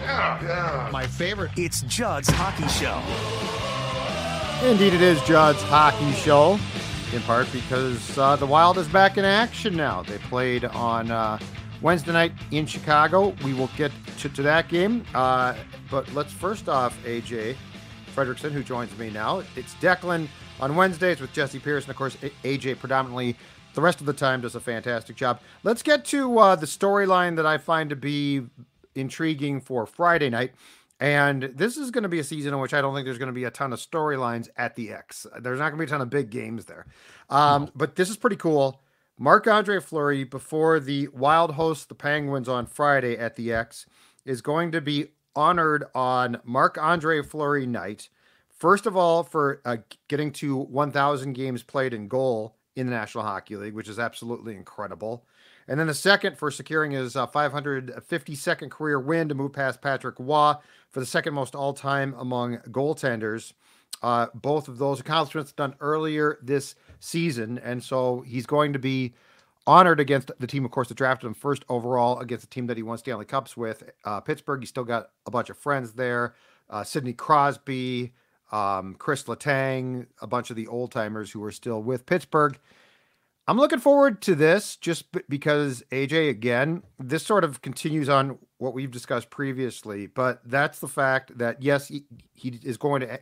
My favorite. It's Judd's Hockey Show. Indeed, it is Judd's Hockey Show, in part because the Wild is back in action now. They played on Wednesday night in Chicago. We will get to that game. But let's first off, AJ Fredrickson, who joins me now. It's Declan on Wednesdays with Jesse Pierce, and of course, AJ predominantly the rest of the time does a fantastic job. Let's get to the storyline that I find to be intriguing for Friday night. And this is going to be a season in which I don't think there's going to be a ton of storylines at the X. There's not going to be a ton of big games there. But this is pretty cool. Marc-Andre Fleury, before the Wild hosts the Penguins on Friday at the X, is going to be honored on Marc-Andre Fleury night. First of all, for getting to 1,000 games played in goal in the National Hockey League, which is absolutely incredible. And then the second for securing his 552nd career win to move past Patrick Roy for the second most all-time among goaltenders. Both of those accomplishments done earlier this season. And so he's going to be honored against the team, of course, that drafted him first overall, against the team that he won Stanley Cups with. Pittsburgh, he's still got a bunch of friends there. Sidney Crosby, Chris Letang, a bunch of the old-timers who are still with Pittsburgh. I'm looking forward to this just because, AJ, again, this sort of continues on what we've discussed previously, but that's the fact that, yes, he is going to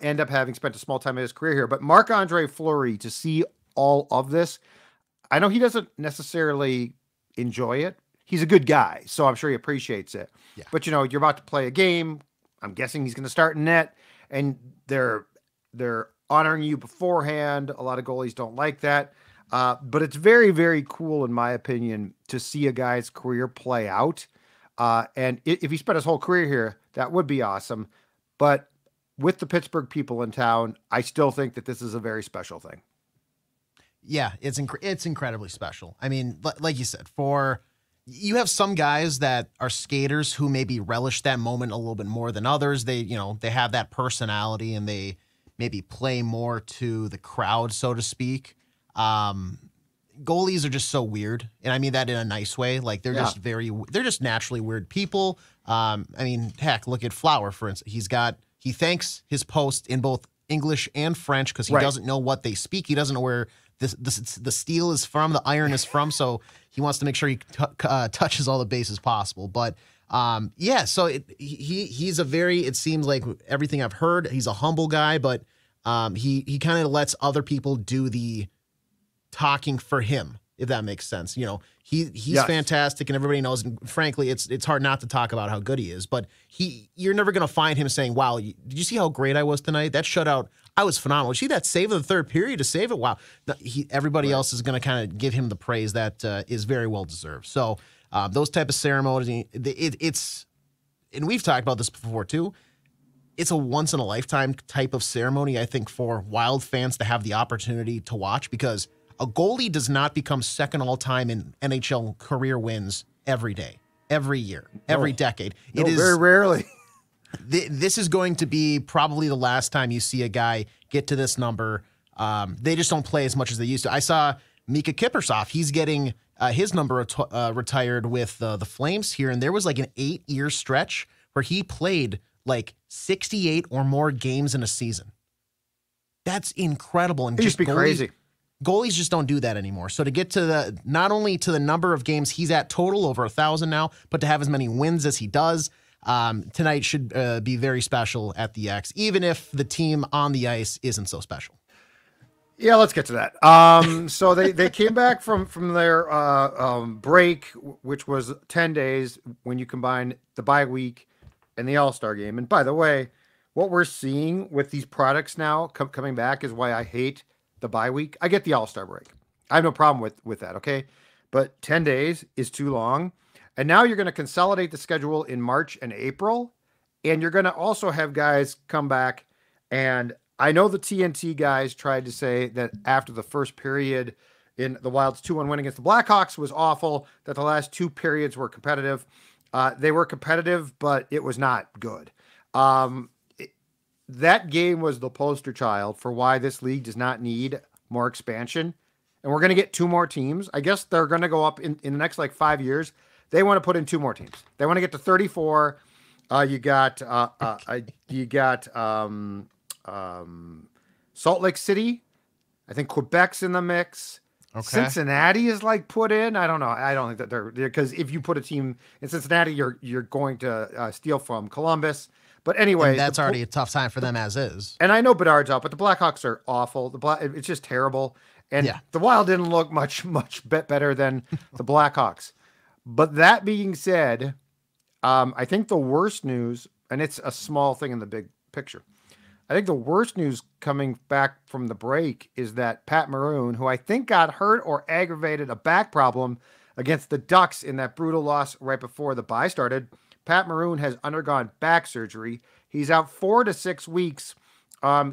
end up having spent a small time in his career here, but Marc-Andre Fleury, to see all of this, I know he doesn't necessarily enjoy it. He's a good guy, so I'm sure he appreciates it. Yeah. But, you're about to play a game. I'm guessing he's going to start in net, and they're honoring you beforehand. A lot of goalies don't like that. But it's very, very cool, in my opinion, to see a guy's career play out. And if he spent his whole career here, that would be awesome. But with the Pittsburgh people in town, I still think that this is a very special thing. Yeah, it's incredibly special. I mean, like you said, you have some guys that are skaters who maybe relish that moment a little bit more than others. They have that personality and they maybe play more to the crowd, so to speak. Goalies are just so weird. And I mean that in a nice way. Like they're just naturally weird people. I mean, heck, look at Flower, for instance. He thanks his post in both English and French because he doesn't know what they speak. He doesn't know where the steel is from, the iron is from. So he wants to make sure he touches all the bases possible. But so he's it seems like everything I've heard, he's a humble guy, but he kind of lets other people do the talking for him, if that makes sense. He's fantastic and everybody knows, and frankly, it's hard not to talk about how good he is, but you're never going to find him saying, wow, did you see how great I was tonight? That shutout, I was phenomenal. You see that save of the third period to save it? Wow. Everybody else is going to kind of give him the praise that is very well deserved. So those type of ceremonies, and we've talked about this before too, it's a once-in-a-lifetime type of ceremony, I think, for Wild fans to have the opportunity to watch, because a goalie does not become second all-time in NHL career wins every day, every year, every decade. It is very rarely. This is going to be probably the last time you see a guy get to this number. They just don't play as much as they used to. I saw Mika Kiprusoff. He's getting his number retired with the Flames here, and there was like an 8-year stretch where he played like 68 or more games in a season. That's incredible. And it used to be crazy. Goalies just don't do that anymore. So to get to not only to the number of games he's at total, over 1,000 now, but to have as many wins as he does, tonight should be very special at the X, even if the team on the ice isn't so special. Yeah, let's get to that. So they came back from their break, which was 10 days when you combine the bye week and the All-Star game. And by the way, what we're seeing with these products now coming back is why I hate the bye week. I get the All-Star break. I have no problem with that, okay? But 10 days is too long. And now you're going to consolidate the schedule in March and April, and you're going to also have guys come back. And I know the TNT guys tried to say that after the first period in the Wild's 2-1 win against the Blackhawks was awful, that the last two periods were competitive. They were competitive, but it was not good. That game was the poster child for why this league does not need more expansion. And we're going to get two more teams. I guess they're going to go up in the next 5 years. They want to put in 2 more teams. They want to get to 34. You got Salt Lake City. I think Quebec's in the mix. Okay. Cincinnati is like put in. I don't know. I don't think that they're, because if you put a team in Cincinnati, you're going to steal from Columbus. But anyway, and that's already a tough time for them as is. And I know Bedard's out, but the Blackhawks are awful. It's just terrible. And the Wild didn't look much better than the Blackhawks. But that being said, I think the worst news, and it's a small thing in the big picture, I think the worst news coming back from the break is that Pat Maroon, who I think got hurt or aggravated a back problem against the Ducks in that brutal loss right before the bye started, Pat Maroon has undergone back surgery. He's out 4 to 6 weeks.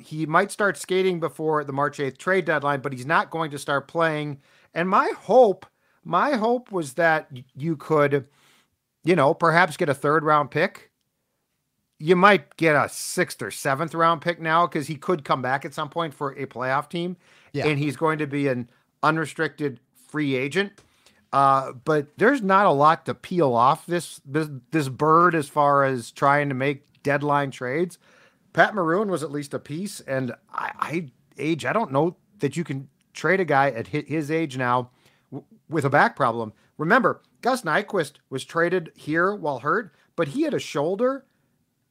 He might start skating before the March 8th trade deadline, but he's not going to start playing. And my hope was that you could, perhaps get a 3rd round pick. You might get a 6th or 7th round pick now, because he could come back at some point for a playoff team. Yeah. And he's going to be an unrestricted free agent. But there's not a lot to peel off this bird as far as trying to make deadline trades. Pat Maroon was at least a piece, and I don't know that you can trade a guy at his age now with a back problem. Remember, Gus Nyquist was traded here while hurt, but he had a shoulder,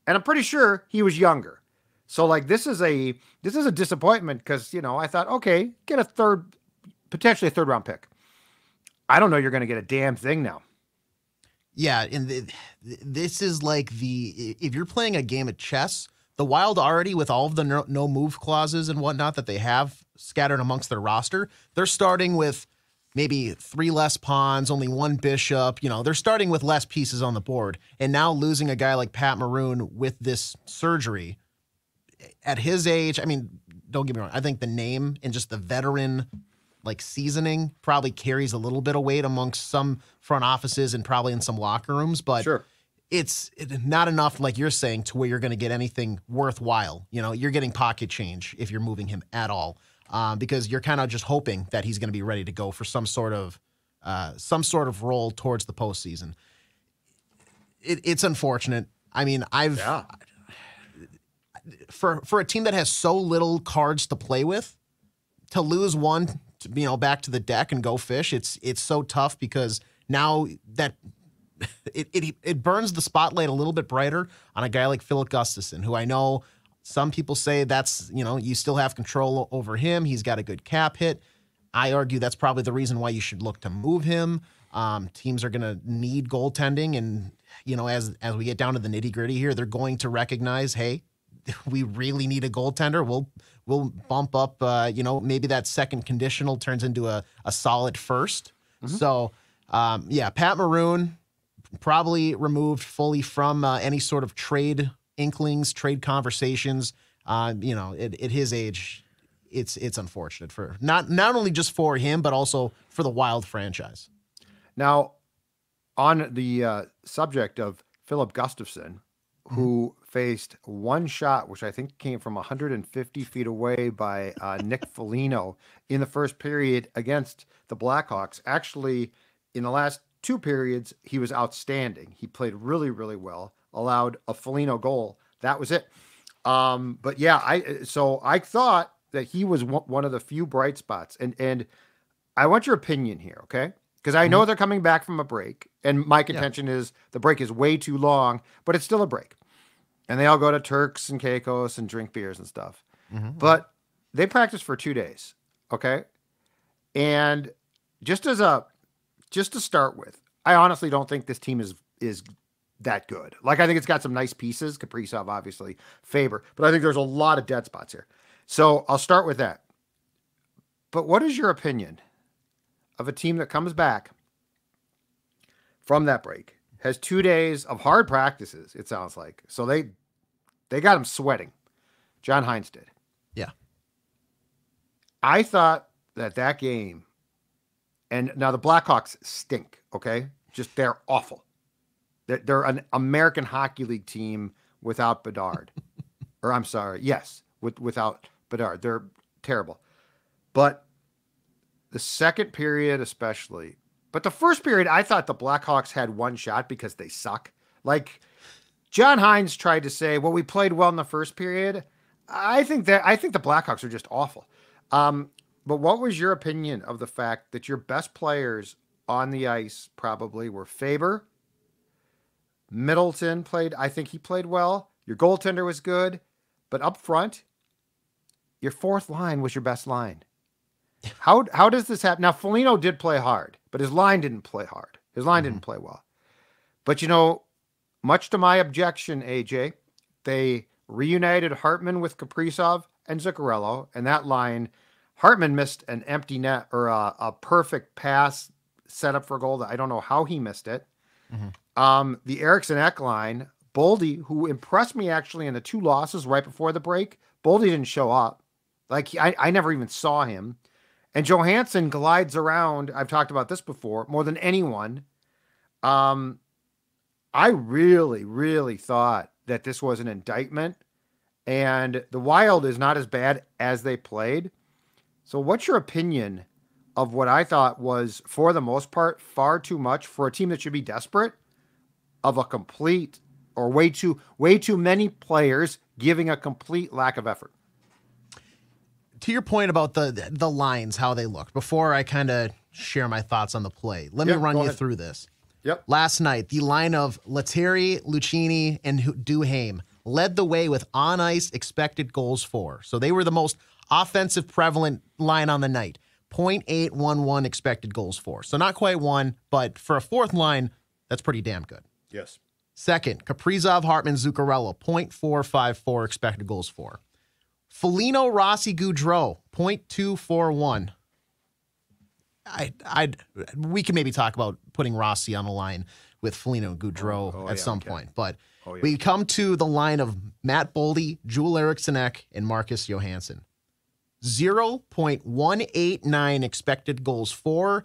and I'm pretty sure he was younger. So like this is a disappointment, because I thought, okay, get potentially a 3rd round pick. I don't know you're going to get a damn thing now. Yeah, and this is like if you're playing a game of chess, the Wild already, with all of the no move clauses and whatnot that they have scattered amongst their roster, they're starting with maybe 3 less pawns, only 1 bishop. They're starting with less pieces on the board. And now losing a guy like Pat Maroon with this surgery at his age, I mean, don't get me wrong, I think the name and just the veteran seasoning probably carries a little bit of weight amongst some front offices and probably in some locker rooms, but sure. It's not enough, like you're saying, to where you're going to get anything worthwhile. You're getting pocket change if you're moving him at all, because you're kind of just hoping that he's going to be ready to go for some sort of role towards the postseason. It's unfortunate. I mean, for a team that has so little cards to play with, to lose one, back to the deck and go fish, it's so tough, because now that it burns the spotlight a little bit brighter on a guy like Philip Gustafsson, who I know some people say that's, you still have control over him. He's got a good cap hit. I argue that's probably the reason why you should look to move him. Teams are going to need goaltending, and, as we get down to the nitty gritty here, they're going to recognize, hey, we really need a goaltender. We'll bump up, maybe that second conditional turns into a solid first. Mm-hmm. So, Pat Maroon probably removed fully from any sort of trade inklings, trade conversations. At his age, it's unfortunate for not only just for him, but also for the Wild franchise. Now, on the subject of Philip Gustafsson, who faced 1 shot, which I think came from 150 feet away by Nick Foligno in the first period against the Blackhawks. Actually, in the last 2 periods, he was outstanding. He played really, really well, allowed a Foligno goal. That was it. But yeah, I thought that he was one of the few bright spots. And I want your opinion here, okay? Because I know they're coming back from a break, and my contention is the break is way too long, but it's still a break. And they all go to Turks and Caicos and drink beers and stuff. Mm-hmm. But they practice for 2 days, okay? And just to start with, I honestly don't think this team is that good. I think it's got some nice pieces, Kaprizov, obviously, Faber, but I think there's a lot of dead spots here. So I'll start with that. But what is your opinion of a team that comes back from that break, has 2 days of hard practices, it sounds like. So they got him sweating. John Hines did. Yeah. I thought that game, and now the Blackhawks stink, okay? They're awful. They're an American Hockey League team without Bedard. Or I'm sorry, yes, without Bedard. They're terrible. But the second period especially, But the first period, I thought the Blackhawks had one shot because they suck. Like, John Hines tried to say, well, we played well in the first period. I think the Blackhawks are just awful. But what was your opinion of the fact that your best players on the ice probably were Faber, Middleton I think he played well. Your goaltender was good. But up front, your fourth line was your best line. How does this happen? Now, Foligno did play hard, but his line didn't play hard. His line didn't play well. But, much to my objection, AJ, they reunited Hartman with Kaprizov and Zuccarello, and that line, Hartman missed an empty net or a perfect pass set up for a goal. I don't know how he missed it. The Eriksson-Ek line, Boldy, who impressed me actually in the 2 losses right before the break, Boldy didn't show up. Like, I never even saw him. And Johansson glides around, I've talked about this before, more than anyone. I really, really thought that this was an indictment. And the Wild is not as bad as they played. So what's your opinion of what I thought was, for the most part, far too much for a team that should be desperate, of a complete or way too many players giving a complete lack of effort? To your point about the lines, how they look, before I kind of share my thoughts on the play, let me run you through this. Yep. Last night, the line of Lettieri, Lucchini, and Duhaime led the way with on-ice expected goals for. So they were the most offensive prevalent line on the night. 0.811 expected goals for. So not quite 1, but for a fourth line, that's pretty damn good. Yes. Second, Kaprizov, Hartman, Zuccarello, 0.454 expected goals for. Foligno, Rossi, Gaudreau, 0.241. We can maybe talk about putting Rossi on the line with Foligno and Gaudreau at some point. But we come to the line of Matt Boldy, Joel Eriksson-Ek, and Marcus Johansson. 0.189 expected goals for.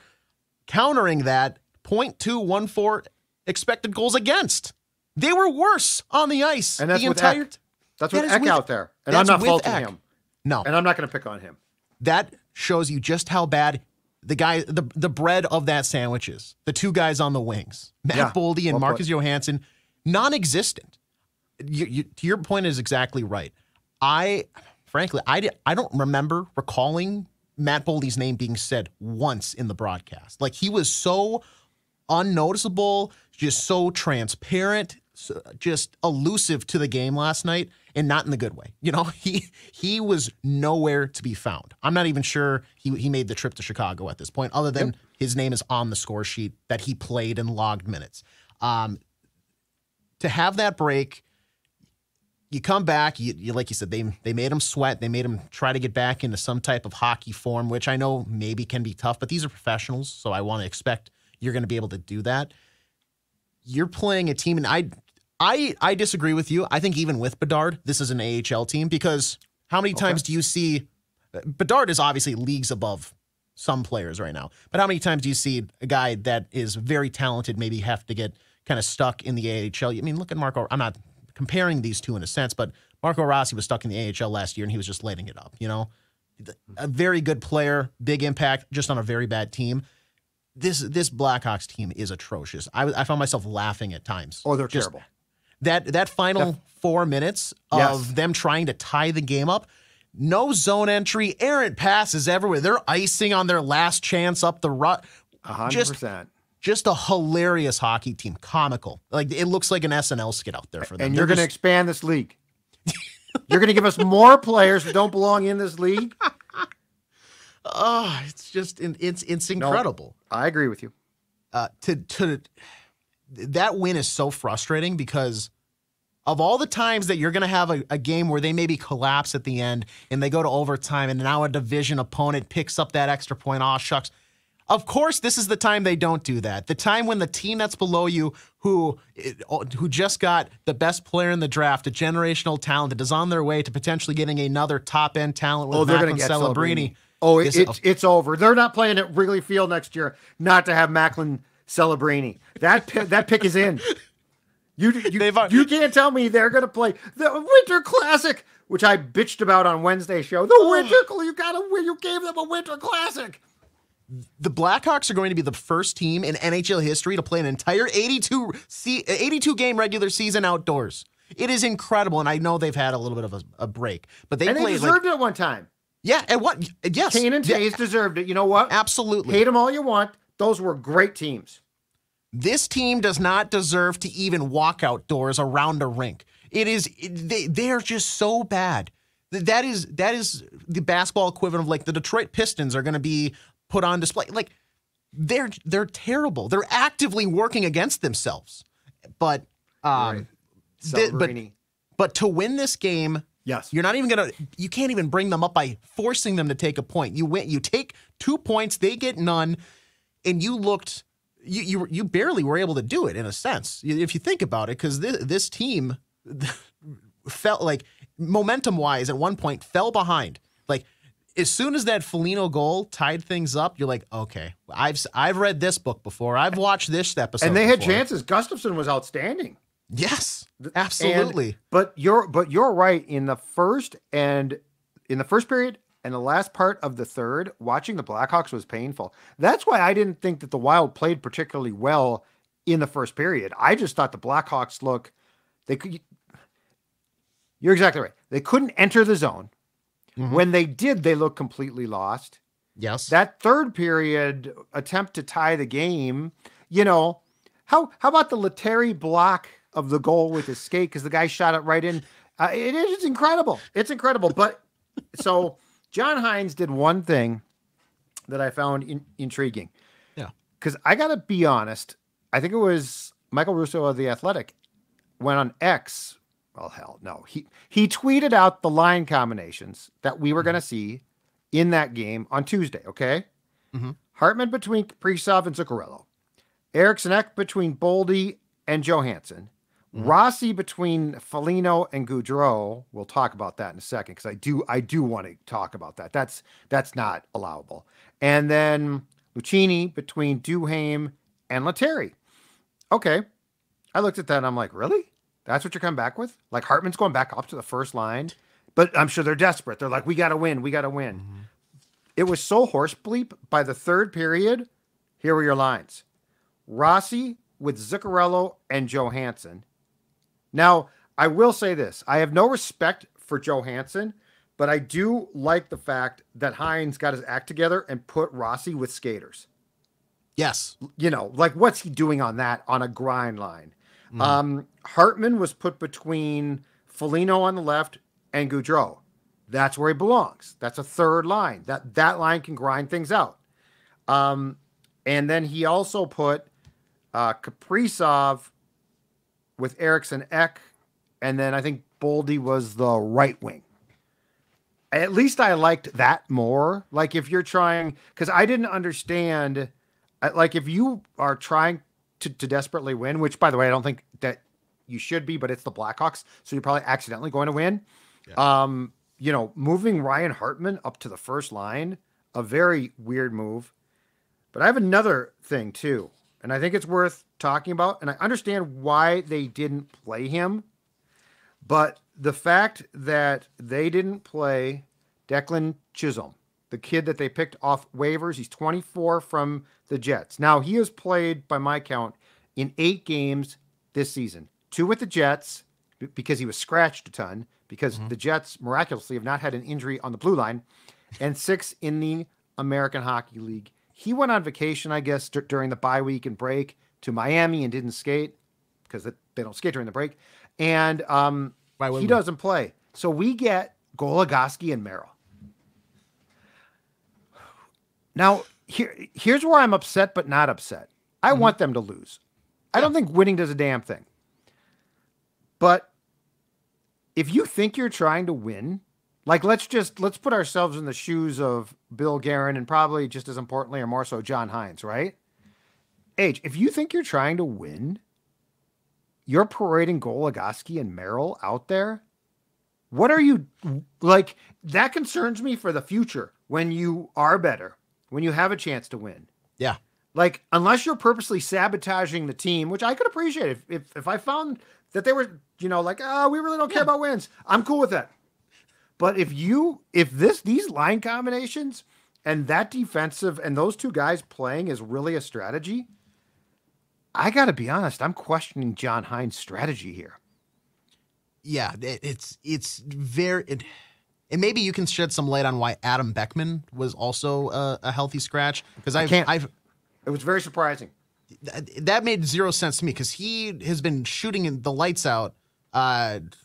Countering that, 0.214 expected goals against. They were worse on the ice. And that's the entire time. That's with Ek out there. And I'm not faulting him. No. And I'm not going to pick on him. That shows you just how bad the bread of that sandwich is. The 2 guys on the wings, Matt Boldy and Marcus Johansson, non-existent. To your point is exactly right. Frankly, I don't remember recalling Matt Boldy's name being said once in the broadcast. Like, he was so unnoticeable, just so transparent, just elusive to the game last night, and not in the good way. He was nowhere to be found. I'm not even sure he made the trip to Chicago at this point, other than his name is on the score sheet that he played and logged minutes. To have that break, you come back, you like you said, they made him sweat. They made him try to get back into some type of hockey form, which I know maybe can be tough, but these are professionals, so I want to expect you're going to be able to do that. You're playing a team, and I disagree with you. I think even with Bedard, this is an AHL team, because how many times do you see Bedard is obviously leagues above some players right now, but how many times do you see a guy that is very talented maybe have to get kind of stuck in the AHL? I mean, look at Marco. I'm not comparing these two in a sense, but Marco Rossi was stuck in the AHL last year and he was just lighting it up. A very good player, big impact, just on a very bad team. This Blackhawks team is atrocious. I found myself laughing at times. Oh, they're terrible. That final 4 minutes of them trying to tie the game up, no zone entry, errant passes everywhere. They're icing on their last chance up the rut. 100%. Just a hilarious hockey team. Comical. Like, it looks like an SNL skit out there for them. And you're going to expand this league. You're going to give us more players who don't belong in this league. Oh, it's just it's incredible. No, I agree with you. That win is so frustrating because of all the times that you're going to have a game where they maybe collapse at the end and they go to overtime and now a division opponent picks up that extra point. Oh, shucks. Of course, this is the time they don't do that. The time when the team that's below you, who just got the best player in the draft, a generational talent that is on their way to potentially getting another top-end talent with Macklin Celebrini. Oh, it's over. They're not playing at Wrigley Field next year not to have Macklin Celebrini. That pick is in. You can't tell me they're going to play the Winter Classic, which I bitched about on Wednesday's show. The Winter, you gave them a Winter Classic. The Blackhawks are going to be the first team in NHL history to play an entire 82 game regular season outdoors. It is incredible, and I know they've had a little bit of a break, but they deserved it at one time. Yeah, and what? Yes, Kane and Taves deserved it. You know what? Absolutely. Hate them all you want. Those were great teams. This team does not deserve to even walk outdoors around a rink. They are just so bad. That is the basketball equivalent of like the Detroit Pistons are going to be put on display. Like they're terrible. They're actively working against themselves. But right. but to win this game, yes, you're not even you can't even bring them up by forcing them to take a point. You take 2 points, they get none, and you barely were able to do it in a sense. If you think about it, because this team felt like momentum-wise at one point fell behind. Like as soon as that Foligno goal tied things up, you're like, okay, I've read this book before. I've watched this episode. And they had before. chances. Gustafsson was outstanding. Yes, absolutely. But you're right. In the first period and the last part of the third, watching the Blackhawks was painful. That's why I didn't think that the Wild played particularly well in the first period. I just thought the Blackhawks you're exactly right. They couldn't enter the zone. Mm-hmm. When they did, they looked completely lost. Yes. That third period attempt to tie the game, how about the Lettieri block of the goal with his skate? Because the guy shot it right in. It's incredible. It's incredible. But so John Hines did one thing that I found intriguing. Yeah. Because I got to be honest. I think it was Michael Russo of The Athletic went on X. Well, hell no. He tweeted out the line combinations that we were going to see in that game on Tuesday, okay? Mm-hmm. Hartman between Kaprizov and Zuccarello. Eriksson Ek between Boldy and Johansson. Mm-hmm. Rossi between Foligno and Gaudreau. We'll talk about that in a second because I do want to talk about that. That's not allowable. And then Lucchini between Duhaime and Lettieri. Okay. I looked at that and I'm like, really? That's what you're coming back with? Like Hartman's going back up to the first line, but I'm sure they're desperate. They're like, we got to win. We got to win. Mm-hmm. It was so horse bleep by the third period. Here were your lines. Rossi with Zuccarello and Johansson. Now, I will say this. I have no respect for Johansson, but I do like the fact that Hines got his act together and put Rossi with skaters. Yes. Like what's he doing on a grind line? Mm. Hartman was put between Foligno on the left and Gaudreau. That's where he belongs. That's a third line. That line can grind things out. And then he also put Kaprizov with Eriksson Ek, and then I think Boldy was the right wing. At least I liked that more. Like if you're trying, because I didn't understand, like if you are trying to desperately win, which by the way, I don't think that you should be, but it's the Blackhawks, so you're probably accidentally going to win. Yeah. Moving Ryan Hartman up to the first line, a very weird move. But I have another thing too, and I think it's worth talking about, and I understand why they didn't play him, but the fact that they didn't play Declan Chisholm, the kid that they picked off waivers, he's 24 from the Jets. Now, he has played, by my count, in 8 games this season. 2 with the Jets, because he was scratched a ton, because the Jets miraculously have not had an injury on the blue line, and 6 in the American Hockey League. He went on vacation, I guess, during the bye week and break to Miami and didn't skate, because they don't skate during the break. And he doesn't play. So we get Goligoski and Merrill. Now, here's where I'm upset, but not upset. I want them to lose. I don't think winning does a damn thing. But if you think you're trying to win, like let's put ourselves in the shoes of Bill Guerin and probably just as importantly or more so John Hines, right? If you think you're trying to win, you're parading Goligoski and Merrill out there. What are you like? That concerns me for the future when you are better. When you have a chance to win. Yeah. Like, unless you're purposely sabotaging the team, which I could appreciate. If I found that they were, like, we really don't care about wins, I'm cool with that. But if these line combinations and that defensive and those two guys playing is really a strategy, I got to be honest, I'm questioning John Hines' strategy here. Yeah, it's very... And maybe you can shed some light on why Adam Beckman was also a healthy scratch. Because it was very surprising. That made zero sense to me because he has been shooting the lights out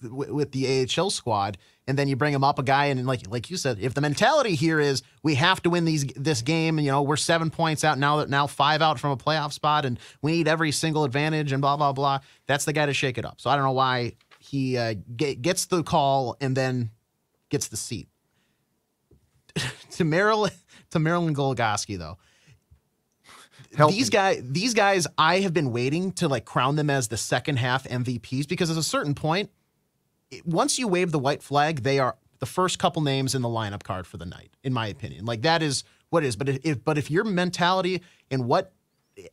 with the AHL squad, and then you bring him up a guy, and like you said, if the mentality here is we have to win this game, and we're 7 points out now 5 out from a playoff spot, and we need every single advantage, and blah blah blah. That's the guy to shake it up. So I don't know why he gets the call and then gets the seat. to Maryland Goligoski, though. These guys, I have been waiting to crown them as the second half MVPs because at a certain point, once you wave the white flag, they are the first couple names in the lineup card for the night, in my opinion. That is what it is. But if your mentality and what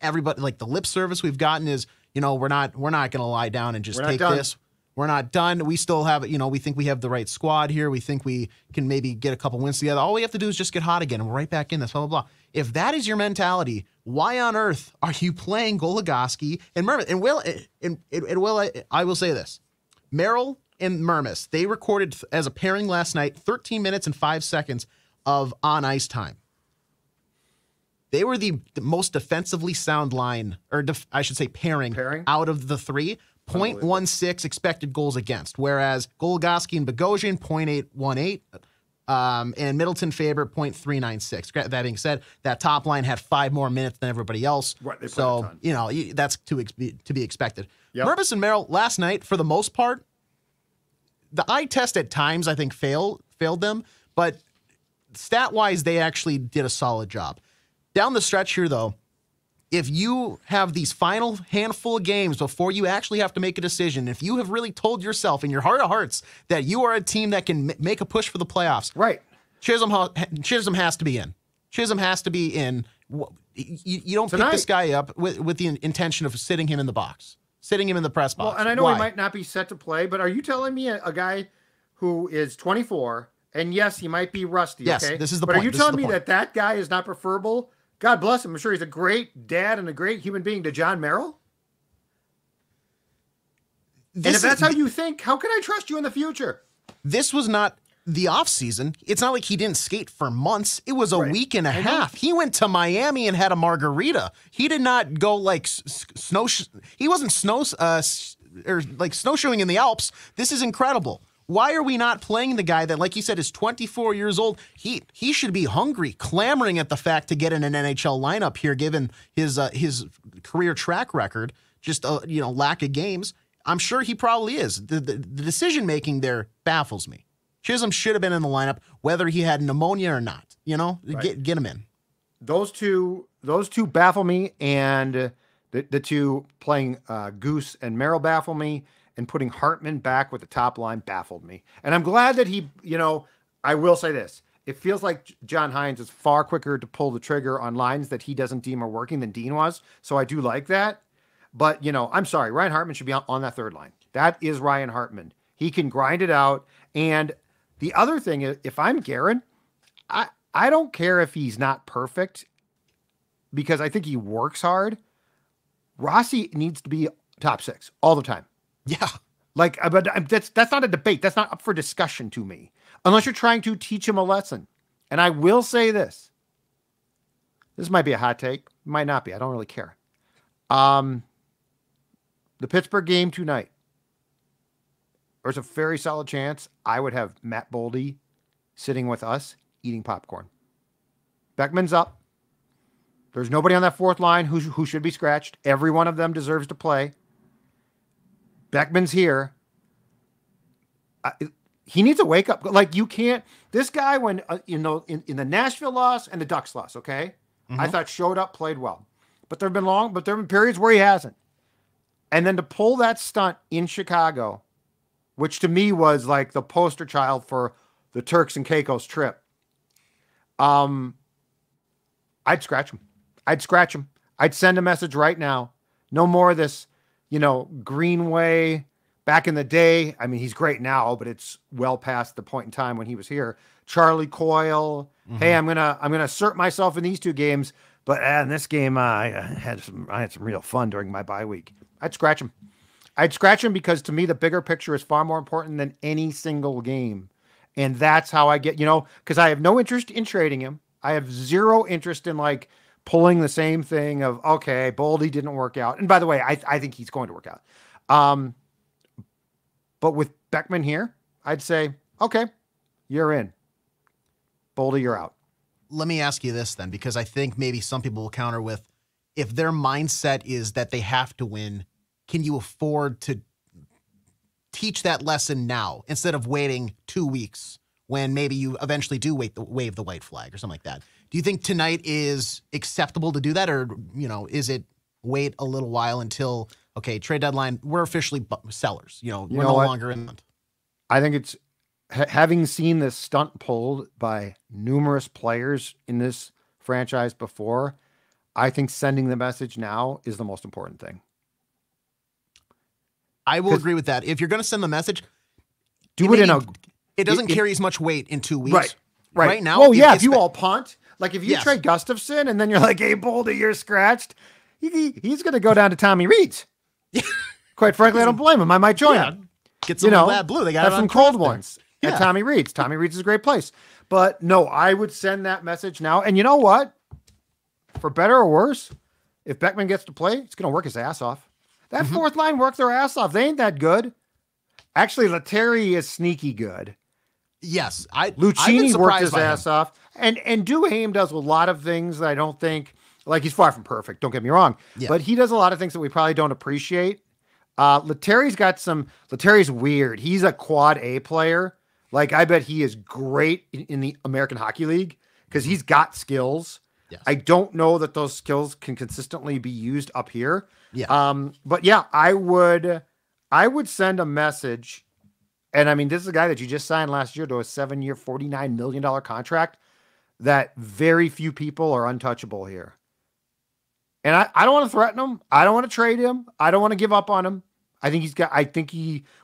everybody, the lip service we've gotten is, we're not going to lie down and just take this. We're not done. We still have, we think we have the right squad here. We think we can maybe get a couple wins together. All we have to do is just get hot again, and we're right back in this, blah, blah, blah. If that is your mentality, why on earth are you playing Goligoski and Mermis? And I will say this. Merrill and Mermis, they recorded as a pairing last night 13 minutes and 5 seconds of on-ice time. They were the most defensively sound line, or I should say pairing out of the three. 0.16 expected goals against, whereas Goligoski and Bogosian 0.818, and Middleton Faber 0.396. That being said, that top line had 5 more minutes than everybody else, right, so that's to be expected. Yep. Mervis and Merrill last night, for the most part, the eye test at times I think failed them, but stat wise they actually did a solid job. Down the stretch here, though, if you have these final handful of games before you actually have to make a decision, if you have really told yourself in your heart of hearts that you are a team that can make a push for the playoffs, right? Chisholm has to be in. Chisholm has to be in. You don't pick this guy up with the intention of sitting him in the box, sitting him in the press box. Well, and I know he might not be set to play, but are you telling me a guy who is 24, and yes, he might be rusty, yes, okay? This is the but point. Are you telling me that guy is not preferable? God bless him. I'm sure he's a great dad and a great human being to John Merrill. And if that's how you think, how can I trust you in the future? This was not the offseason. It's not like he didn't skate for months. It was a week and a half. He went to Miami and had a margarita. He did not go he wasn't snowshoeing in the Alps. This is incredible. Why are we not playing the guy that, like you said, is 24 years old? He should be hungry, clamoring at the fact to get in an NHL lineup here, given his career track record, just lack of games. I'm sure he probably is. The decision making there baffles me. Chisholm should have been in the lineup, whether he had pneumonia or not. Right. Get him in. Those two baffle me, and the two playing Goose and Merrill baffle me. And putting Hartman back with the top line baffled me. And I'm glad that he, I will say this. It feels like John Hines is far quicker to pull the trigger on lines that he doesn't deem are working than Dean was. So I do like that. But, I'm sorry. Ryan Hartman should be on that third line. That is Ryan Hartman. He can grind it out. And the other thing is, if I'm Guerin, I don't care if he's not perfect because I think he works hard. Rossi needs to be top 6 all the time. Yeah. But that's not a debate. That's not up for discussion to me. Unless you're trying to teach him a lesson. And I will say this. This might be a hot take. Might not be. I don't really care. The Pittsburgh game tonight. There's a very solid chance I would have Matt Boldy sitting with us eating popcorn. Beckman's up. There's nobody on that fourth line who should be scratched. Every one of them deserves to play. Beckman's here. He needs a wake up. You can't. This guy, when in the Nashville loss and the Ducks loss, okay, I thought showed up, played well, but there've been periods where he hasn't. And then to pull that stunt in Chicago, which to me was like the poster child for the Turks and Caicos trip. I'd scratch him. I'd send a message right now. No more of this. Greenway back in the day. I mean, he's great now, but it's well past the point in time when he was here. Charlie Coyle, Hey, I'm gonna assert myself in these 2 games, but in this game, I had some real fun during my bye week. I'd scratch him. Because to me, the bigger picture is far more important than any single game, and that's how I get. Because I have no interest in trading him. I have zero interest in like pulling the same thing of, okay, Boldy didn't work out. And by the way, I think he's going to work out. But with Beckman here, I'd say, okay, you're in. Boldy, you're out. Let me ask you this then, because I think maybe some people will counter with, if their mindset is that they have to win, can you afford to teach that lesson now instead of waiting 2 weeks when maybe you eventually do wave the white flag or something like that? Do you think tonight is acceptable to do that, or is it wait a little while until, okay, trade deadline, we're officially sellers, we're no longer in it? I think it's, having seen this stunt pulled by numerous players in this franchise before, I think sending the message now is the most important thing. I will agree with that. If you're going to send the message, do it in a... It doesn't carry as much weight in 2 weeks. Right. Right now. Well, yeah, if you all punt, like if you trade Gustafson and then you're like, hey, Boldy, you're scratched, he's going to go down to Tommy Reed's. Quite frankly, I don't blame him. I might join him. Get some bad blue. They got have it some on cold there. ones at Tommy Reed's. Tommy Reed's is a great place. But no, I would send that message now. And you know what? For better or worse, if Beckman gets to play, it's going to work his ass off. That fourth line worked their ass off. They ain't that good. Actually, Lettieri is sneaky good. Yes. Lucchini worked his ass off. And Duhaime does a lot of things that I don't think, like, he's far from perfect, don't get me wrong. Yeah. But he does a lot of things that we probably don't appreciate. Lettieri's weird. He's a quad A player. Like, I bet he is great in the American Hockey League because he's got skills. Yes. I don't know that those skills can consistently be used up here. Yeah. But yeah, I would send a message. And I mean, this is a guy that you just signed last year to a 7-year, $49 million contract that very few people are untouchable here. And I don't want to threaten him. I don't want to trade him. I don't want to give up on him.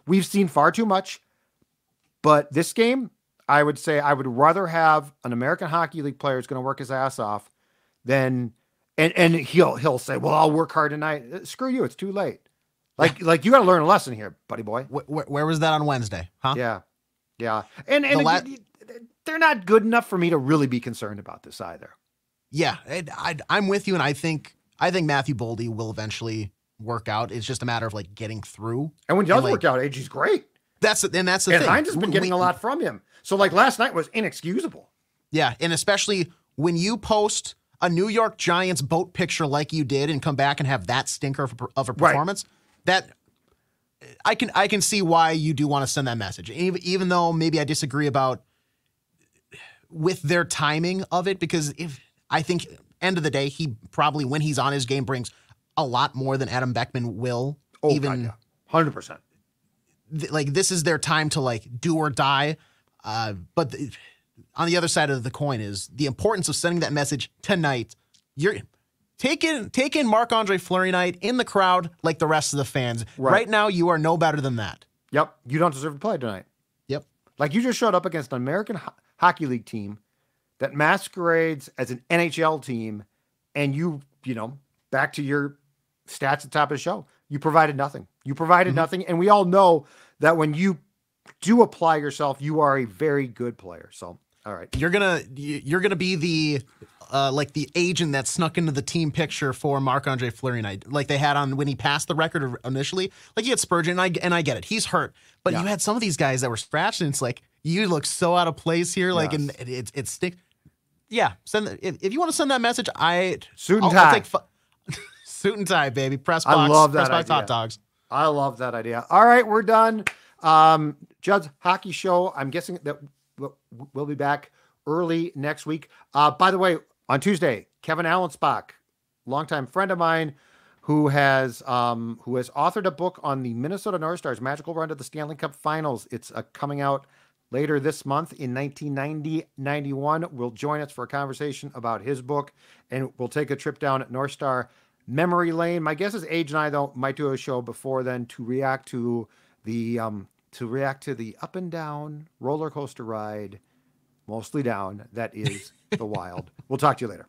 We've seen far too much. But this game, I would say I would rather have an American Hockey League player who's going to work his ass off than, and he'll say, well, I'll work hard tonight. Screw you. It's too late. Like you got to learn a lesson here, buddy boy. Where was that on Wednesday? Huh? Yeah. Yeah. And they're not good enough for me to really be concerned about this either. Yeah. I'm with you. And I think Matthew Boldy will eventually work out. It's just a matter of like getting through. And when he does work out, AJ's great. That's the thing. Hines has been getting a lot from him. So like last night was inexcusable. Yeah. And especially when you post a New York Giants boat picture like you did and come back and have that stinker of a performance, that I can see why you do want to send that message. Even though maybe I disagree about with their timing of it, because I think end of the day, he probably, when he's on his game, brings a lot more than Adam Beckman will. Oh, even God, yeah. 100%. Like this is their time to like do or die. But on the other side of the coin is the importance of sending that message tonight. You're take in Marc-Andre Fleury night in the crowd like the rest of the fans. Right now, you are no better than that. Yep. You don't deserve to play tonight. Yep. Like you just showed up against an American Hockey League team that masquerades as an NHL team, and you back to your stats at the top of the show. You provided nothing. Nothing, and we all know that when you do apply yourself, you are a very good player. So, all right, you're gonna be the like the agent that snuck into the team picture for Marc-Andre Fleury night, like they had on when he passed the record initially. Like you had Spurgeon, and I get it, he's hurt, but you had some of these guys that were scratched, and it's like you look so out of place here. Like, and it's stick. Yeah, if you want to send that message, suit and tie. Suit and tie, baby. Press box. I love that press box hot dogs. I love that idea. All right, we're done. Judd's Hockey Show. I'm guessing that we'll be back early next week. By the way, on Tuesday, Kevin Allensbach, longtime friend of mine, who has authored a book on the Minnesota North Stars' magical run to the Stanley Cup Finals. It's coming out later this month in 1990-91. Will join us for a conversation about his book, and we'll take a trip down at North Star memory lane. My guess is AJ and I though might do a show before then to react to the up and down roller coaster ride mostly down. That is the Wild. We'll talk to you later.